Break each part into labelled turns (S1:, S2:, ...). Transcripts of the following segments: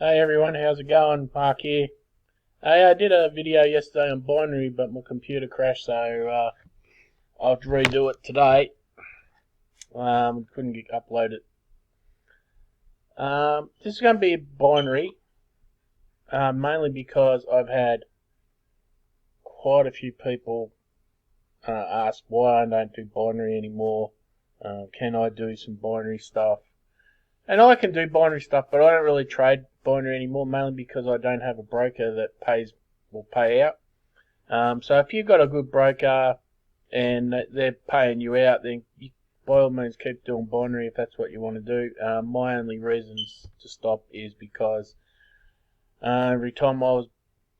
S1: Hey everyone, how's it going? Mark here. Hey, I did a video yesterday on binary, but my computer crashed, so I'll have to redo it today. Couldn't get uploaded. This is going to be binary, mainly because I've had quite a few people ask why I don't do binary anymore. Can I do some binary stuff? And I can do binary stuff, but I don't really trade binary anymore, mainly because I don't have a broker that will pay out. So if you've got a good broker and they're paying you out, then you, by all means keep doing binary if that's what you want to do. My only reasons to stop is because every time I was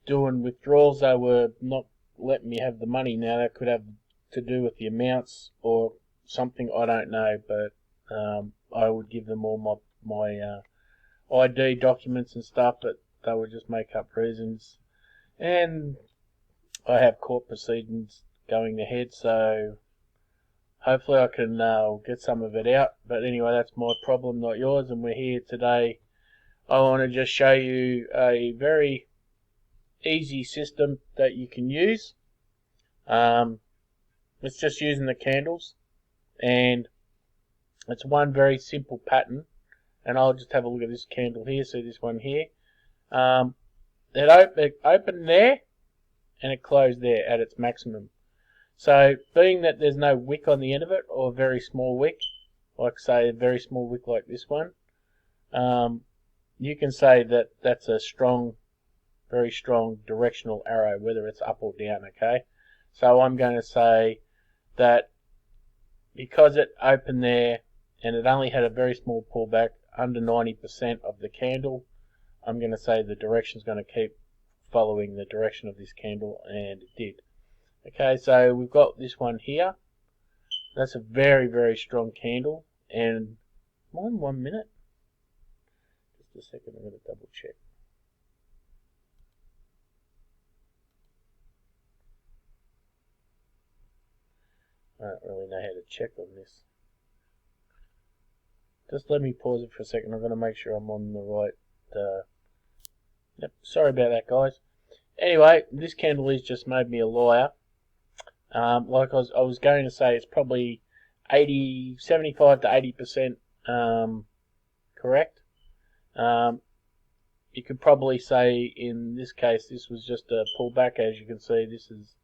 S1: doing withdrawals, they were not letting me have the money. Now that could have to do with the amounts or something, I don't know, but I would give them all my ID documents and stuff, but they would just make up reasons. And I have court proceedings going ahead, so hopefully I can get some of it out. But anyway, that's my problem, not yours, and we're here today. I want to just show you a very easy system that you can use. It's just using the candles, and it's one very simple pattern. And I'll just have a look at this candle here. See this one here. It opened there and it closed there at its maximum. So being that there's no wick on the end of it, or a very small wick, like say a very small wick like this one, you can say that that's a strong, very strong directional arrow, whether it's up or down, okay? So I'm going to say that because it opened there and it only had a very small pullback, under 90% of the candle, I'm going to say the direction is going to keep following the direction of this candle, and it did. Okay, so we've got this one here. That's a very, very strong candle, and on 1 minute. Just a second, I'm going to double check. I don't really know how to check on this. Just let me pause it for a second. I'm going to make sure I'm on the right. Yep, sorry about that, guys. Anyway, this candle has just made me a liar. Like I was going to say, it's probably 75 to 80% correct. You could probably say in this case this was just a pullback. As you can see, this is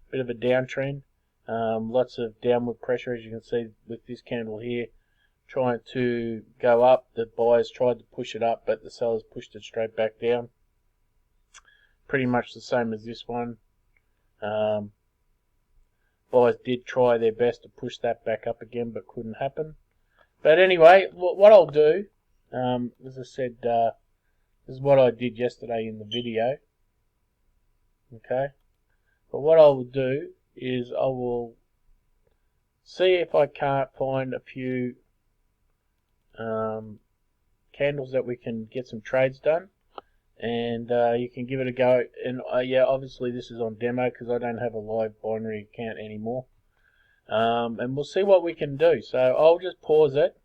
S1: a bit of a downtrend. Lots of downward pressure, as you can see with this candle here, trying to go up. The buyers tried to push it up, but the sellers pushed it straight back down. Pretty much the same as this one. Buyers did try their best to push that back up again, but couldn't happen. But anyway, what I'll do, as I said, this is what I did yesterday in the video. Okay, but what I will do is I will see if I can't find a few candles that we can get some trades done, and you can give it a go. And yeah, obviously this is on demo because I don't have a live binary account anymore, and we'll see what we can do. So I'll just pause it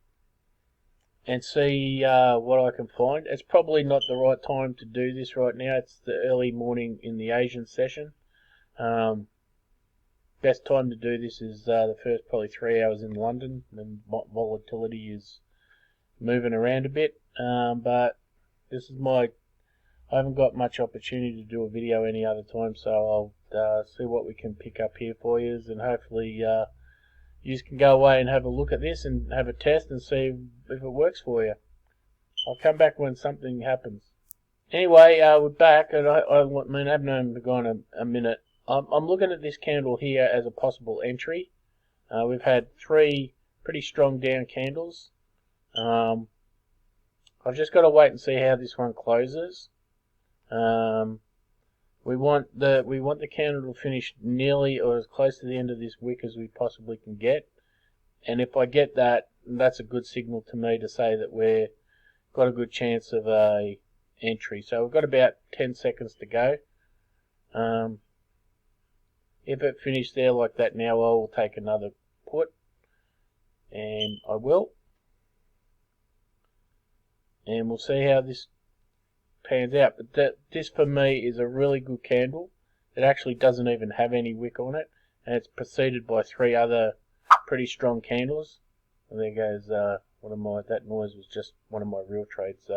S1: and see what I can find. It's probably not the right time to do this right now. It's the early morning in the Asian session. Best time to do this is the first probably 3 hours in London, and volatility is moving around a bit. But this is I haven't got much opportunity to do a video any other time, so I'll see what we can pick up here for you, and hopefully you can go away and have a look at this and have a test and see if it works for you. I'll come back when something happens. Anyway, we're back, and I haven't even gone a minute. I'm looking at this candle here as a possible entry. We've had 3 pretty strong down candles. I've just got to wait and see how this one closes. We want the candle to finish nearly or as close to the end of this wick as we possibly can get. And if I get that, that's a good signal to me to say that we've got a good chance of a entry. So we've got about 10 seconds to go. If it finished there like that now, I will take another put, and I will. And we'll see how this pans out. But this for me is a really good candle. It actually doesn't even have any wick on it, and it's preceded by 3 other pretty strong candles. And there goes that noise was just one of my real trades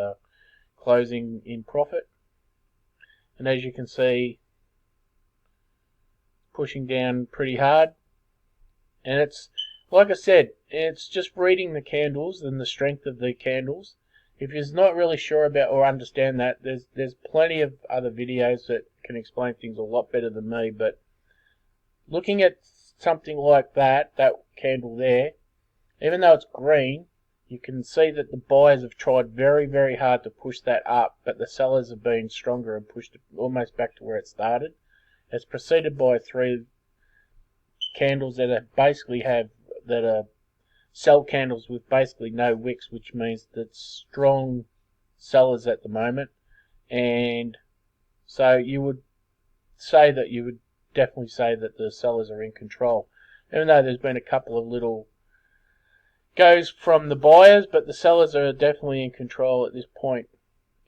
S1: closing in profit. And as you can see, pushing down pretty hard. And it's, like I said, it's just reading the candles and the strength of the candles. If you're not really sure about or understand that, there's plenty of other videos that can explain things a lot better than me. But looking at something like that candle there, even though it's green, you can see that the buyers have tried very, very hard to push that up, but the sellers have been stronger and pushed it almost back to where it started. It's preceded by 3 candles that are sell candles with basically no wicks, which means that strong sellers at the moment. And so you would definitely say that the sellers are in control, even though there's been a couple of little goes from the buyers, but the sellers are definitely in control at this point.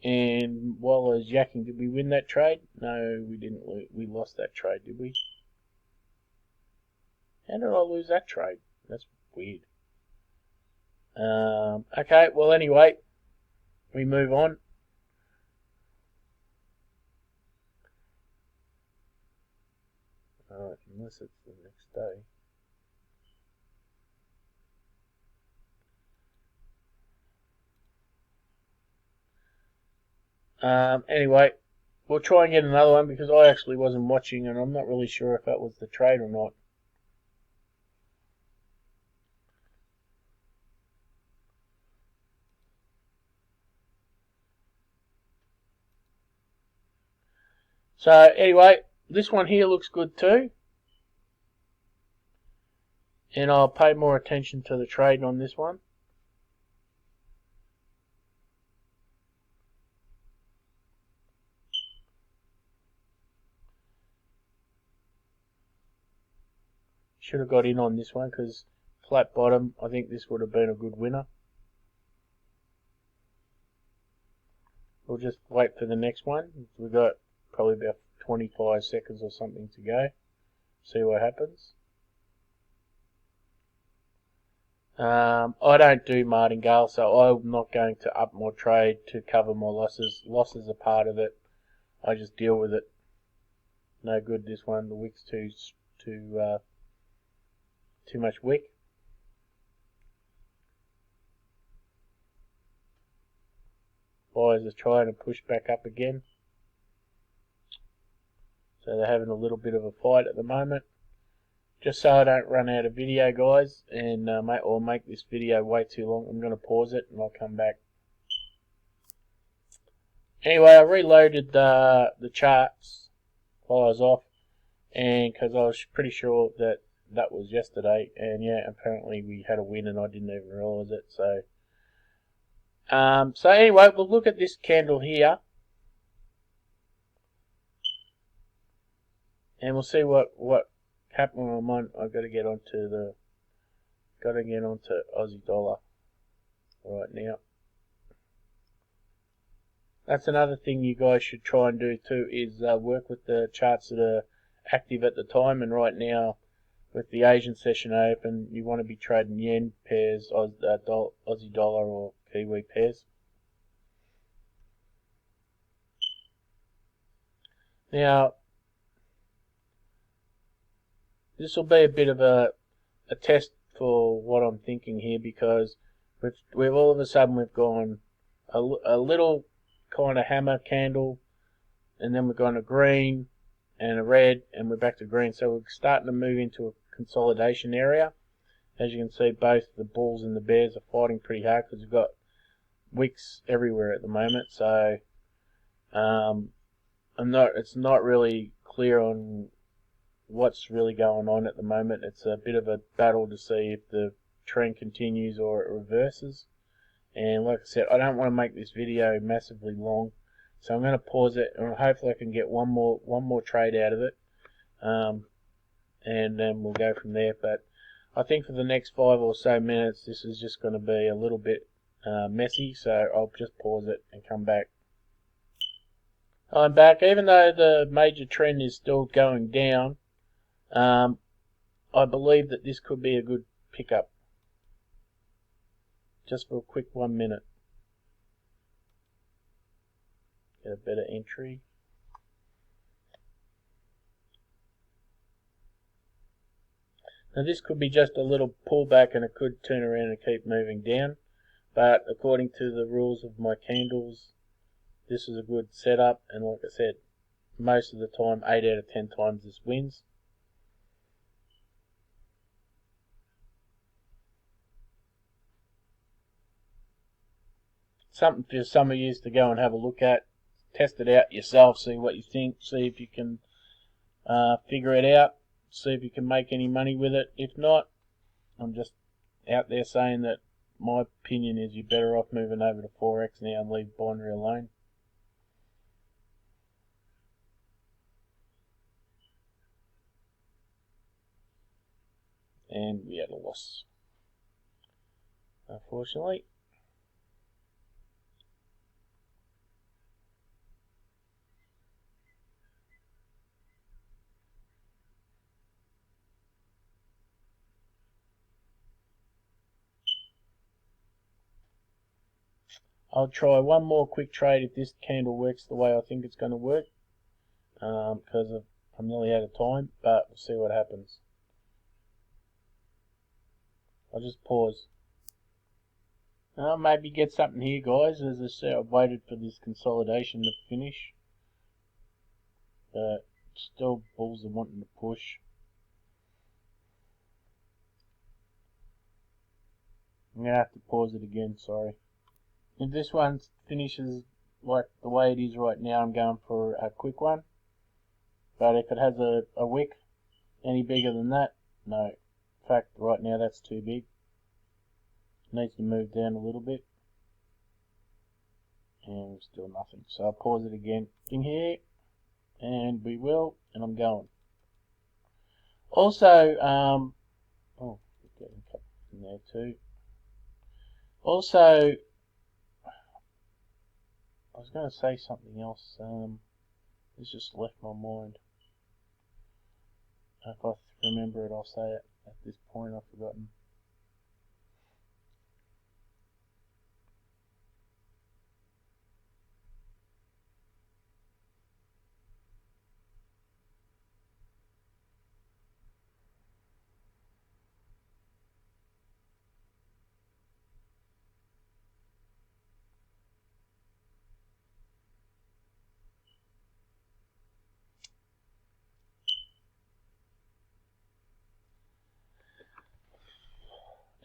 S1: And while I was yakking, did we win that trade? No, we didn't. We lost that trade, did we? How did I lose that trade? That's weird. Okay, well anyway, we move on. Alright, unless it's the next day. Anyway, we'll try and get another one because I actually wasn't watching and I'm not really sure if that was the trade or not. So anyway, this one here looks good too. And I'll pay more attention to the trade on this one. Should have got in on this one because flat bottom, I think this would have been a good winner. We'll just wait for the next one. We've got probably about 25 seconds or something to go. See what happens. I don't do martingale, so I'm not going to up my trade to cover my losses. Losses are part of it. I just deal with it. No good this one. The wick's too much wick. Buyers are trying to push back up again. So they're having a little bit of a fight at the moment. Just so I don't run out of video, guys, and make this video way too long, I'm going to pause it and I'll come back. Anyway, I reloaded the charts while I was off, and because I was pretty sure that was yesterday, and yeah, apparently we had a win and I didn't even realise it. So anyway, we'll look at this candle here, and we'll see what happened. I've got to get onto Aussie dollar right now. That's another thing you guys should try and do too, is work with the charts that are active at the time. And right now, with the Asian session open, you want to be trading yen pairs, Aussie dollar or Kiwi pairs. Now, this will be a bit of a test for what I'm thinking here, because we've all of a sudden we've gone a little kind of hammer candle, and then we've gone a green and a red, and we're back to green. So we're starting to move into a consolidation area. As you can see, both the bulls and the bears are fighting pretty hard because we've got wicks everywhere at the moment. So it's not really clear on what's really going on at the moment. It's a bit of a battle to see if the trend continues or it reverses. And like I said, I don't want to make this video massively long, so I'm going to pause it and hopefully I can get one more trade out of it, and then we'll go from there. But I think for the next 5 or so minutes this is just going to be a little bit messy, so I'll just pause it and come back. I'm back. Even though the major trend is still going down, I believe that this could be a good pickup. Just for a quick 1 minute. Get a better entry. Now this could be just a little pullback and it could turn around and keep moving down. But according to the rules of my candles, this is a good setup, and like I said, most of the time, 8 out of 10 times this wins. Something for some of you to go and have a look at, test it out yourself, see what you think, see if you can figure it out, see if you can make any money with it. If not, I'm just out there saying that my opinion is you're better off moving over to Forex now and leave binary alone. And we had a loss, unfortunately. I'll try one more quick trade if this candle works the way I think it's going to work, because I'm nearly out of time, but we'll see what happens. I'll just pause. Maybe get something here, guys. As I said, I've waited for this consolidation to finish, but still bulls are wanting to push. I'm going to have to pause it again, sorry. If this one finishes like the way it is right now, I'm going for a quick one. But if it has a wick any bigger than that, no. In fact, right now that's too big. It needs to move down a little bit. And still nothing. So I'll pause it again in here. And we will. And I'm going. Also, oh, getting cut in there too. Also, I was going to say something else. It's just left my mind. If I remember it, I'll say it. At this point, I've forgotten.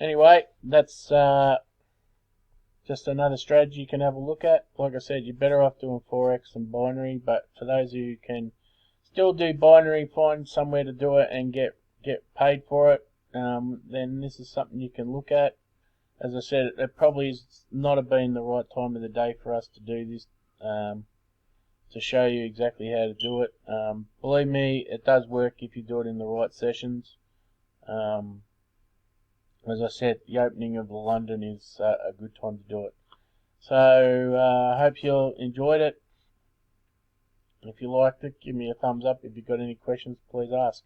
S1: Anyway, that's just another strategy you can have a look at. Like I said, you're better off doing Forex than binary, but for those of you who can still do binary, find somewhere to do it and get paid for it, then this is something you can look at. As I said, it probably has not been the right time of the day for us to do this, to show you exactly how to do it. Believe me, it does work if you do it in the right sessions. As I said, the opening of London is a good time to do it. So I hope you enjoyed it. If you liked it, give me a thumbs up. If you've got any questions, please ask.